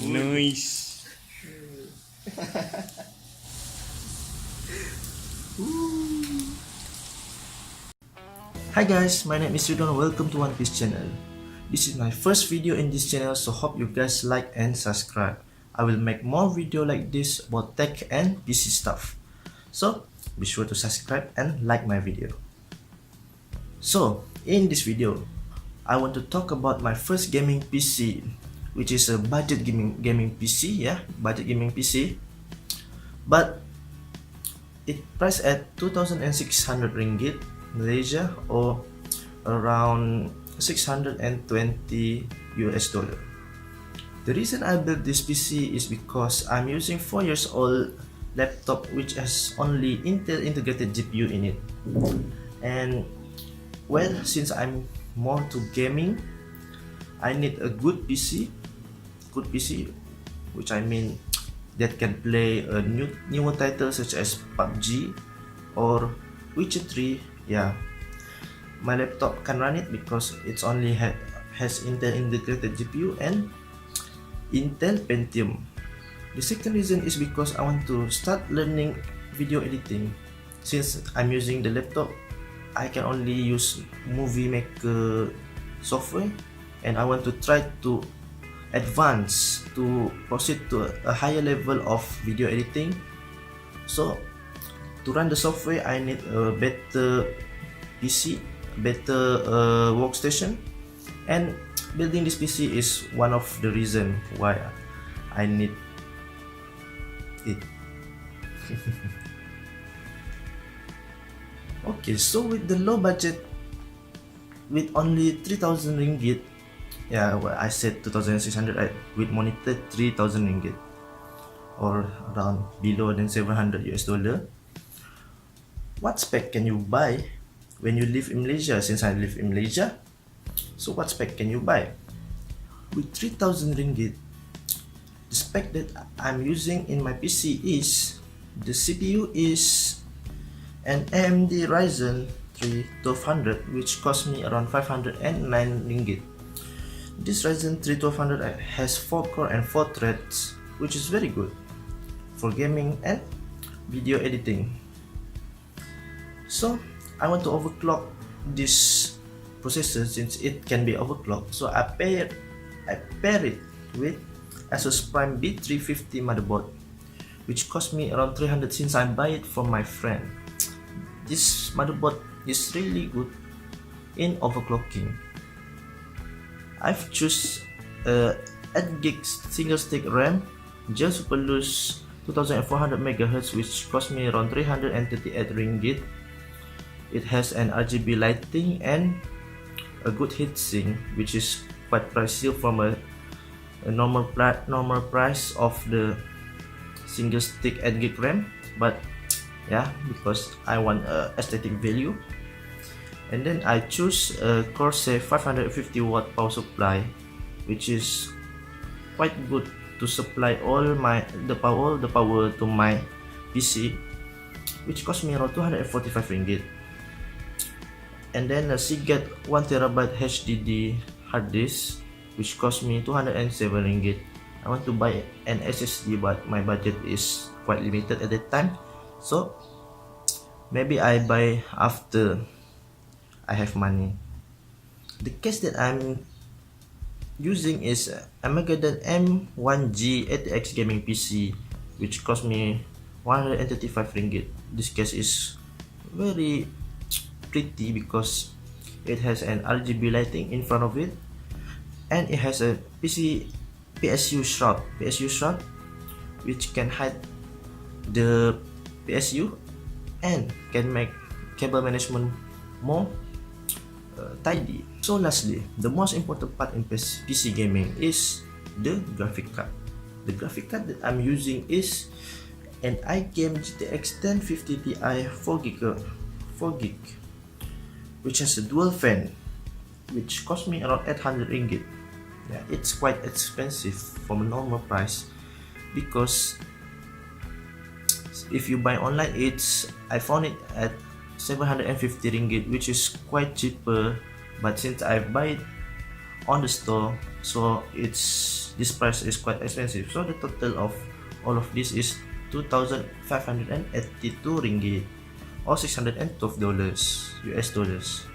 Nice. Hi guys, my name is Ridwan. Welcome to One Piece channel. This is my first video in this channel, so hope you guys like and subscribe. I will make more video like this about tech and PC stuff. So be sure to subscribe and like my video. So in this video, I want to talk about my first gaming PC, which is a budget gaming PC, budget gaming PC. But it priced at 2,600 ringgit Malaysia, or around 620 US dollar. The reason I built this PC is because I'm using 4 years old laptop which has only Intel integrated GPU in it. And well, since I'm more to gaming, I need a good PC, which I mean that can play a newer titles such as PUBG or Witcher 3. Yeah, my laptop can run it because it's only has Intel integrated GPU and Intel Pentium. The second reason is because I want to start learning video editing. Since I'm using the laptop, I can only use movie maker software, and I want to try to advance to proceed to a higher level of video editing. So to run the software, I need a better PC, better workstation, and building this PC is one of the reason why I need it. Okay, so with the low budget, with only 3,000 ringgit, well, I said 2,600, right? With monitor 3,000 ringgit, or around below than 700 US dollar. What spec can you buy when you live in Malaysia? Since I live in Malaysia, so what spec can you buy? With 3,000 ringgit, the spec that I'm using in my PC is, the CPU is an AMD Ryzen 3 1200, which cost me around 509 ringgit. This Ryzen 3 1200 has 4 core and 4 threads, which is very good for gaming and video editing. So I want to overclock this processor since it can be overclocked. So I pair it with Asus Prime B350 motherboard, which cost me around 300 since I buy it from my friend. This motherboard is really good in overclocking. I've choose 8GB single stick RAM, Gel Superloose 2400 MHz, which cost me around 338 ringgit. It has an RGB lighting and a good heatsink, which is quite pricey from a normal price of the single stick 8GB RAM, but yeah, because I want aesthetic value. And then I choose a Corsair 550 watt power supply, which is quite good to supply all the power to my PC, which cost me around 245 ringgit. And then a Seagate 1TB HDD hard disk, which cost me 207 ringgit. I want to buy an SSD, but my budget is quite limited at that time, so maybe I buy after I have money. The case that I'm using is MacLeod M1G ATX gaming PC, which cost me 135 ringgit. This case is very pretty because it has an RGB lighting in front of it, and it has a PSU shroud, which can hide the PSU and can make cable management more tidy. So lastly, the most important part in PC gaming is the graphic card. The graphic card that I'm using is an iGame GTX 1050 Ti 4GB, which has a dual fan, which cost me around 800 ringgit. Yeah, it's quite expensive from a normal price, because if you buy online, I found it at 750 ringgit, which is quite cheaper. But since I buy it on the store, so this price is quite expensive. So the total of all of this is 2,582 ringgit or $612 US dollars.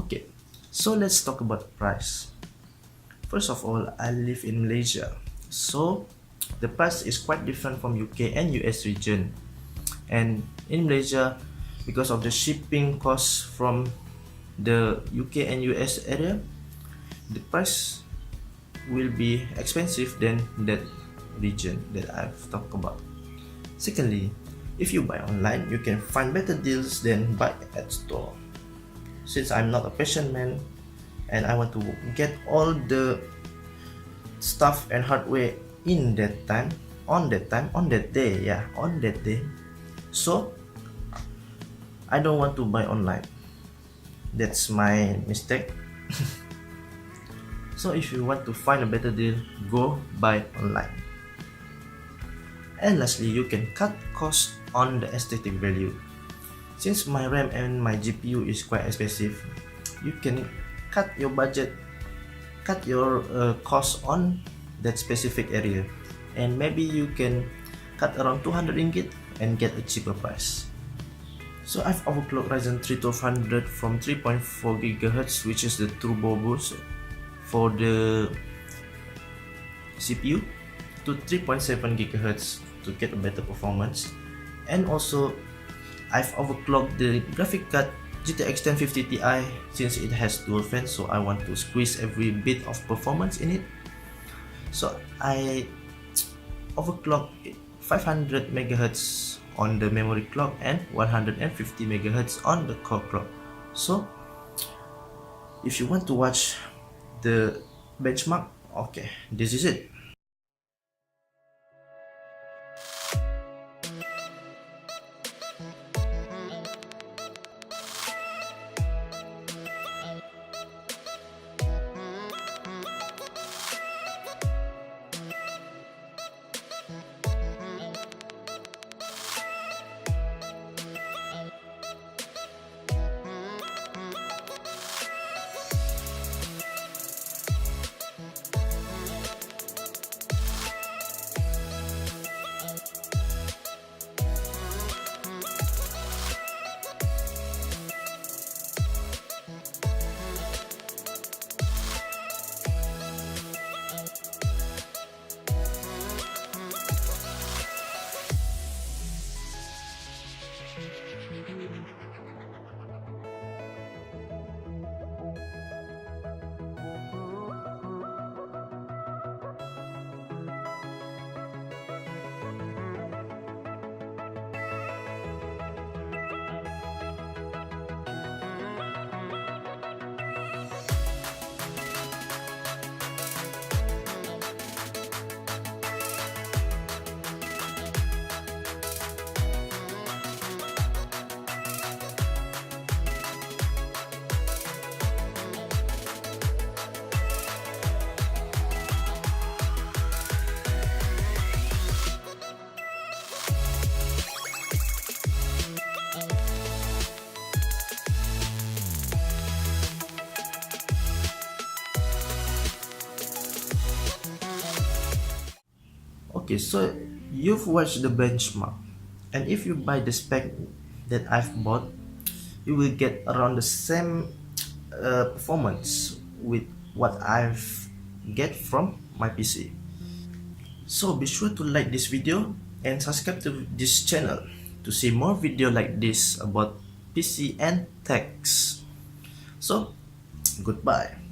Okay, so let's talk about price. First of all, I live in Malaysia, so the price is quite different from UK and US region. And in Malaysia, because of the shipping costs from the UK and US area, the price will be expensive than that region that I've talked about. Secondly, if you buy online, you can find better deals than buy at store. Since I'm not a patient man and I want to get all the stuff and hardware in that time, on that day, so I don't want to buy online. That's my mistake. So if you want to find a better deal, go buy online. And lastly, you can cut costs on the aesthetic value. Since my RAM and my GPU is quite expensive, you can cut your budget, cut your cost on that specific area, and maybe you can cut around 200 ringgit and get a cheaper price. So I've overclocked Ryzen 3 1200 from 3.4 GHz, which is the turbo boost for the CPU, to 3.7 GHz to get a better performance. And also I've overclocked the graphic card GTX 1050 Ti since it has dual fans, so I want to squeeze every bit of performance in it. So I overclocked 500 MHz on the memory clock and 150 MHz on the core clock. So if you want to watch the benchmark, okay, this is it. Okay, so you've watched the benchmark, and if you buy the spec that I've bought, you will get around the same performance with what I've get from my PC. So be sure to like this video and subscribe to this channel to see more video like this about PC and techs. So goodbye.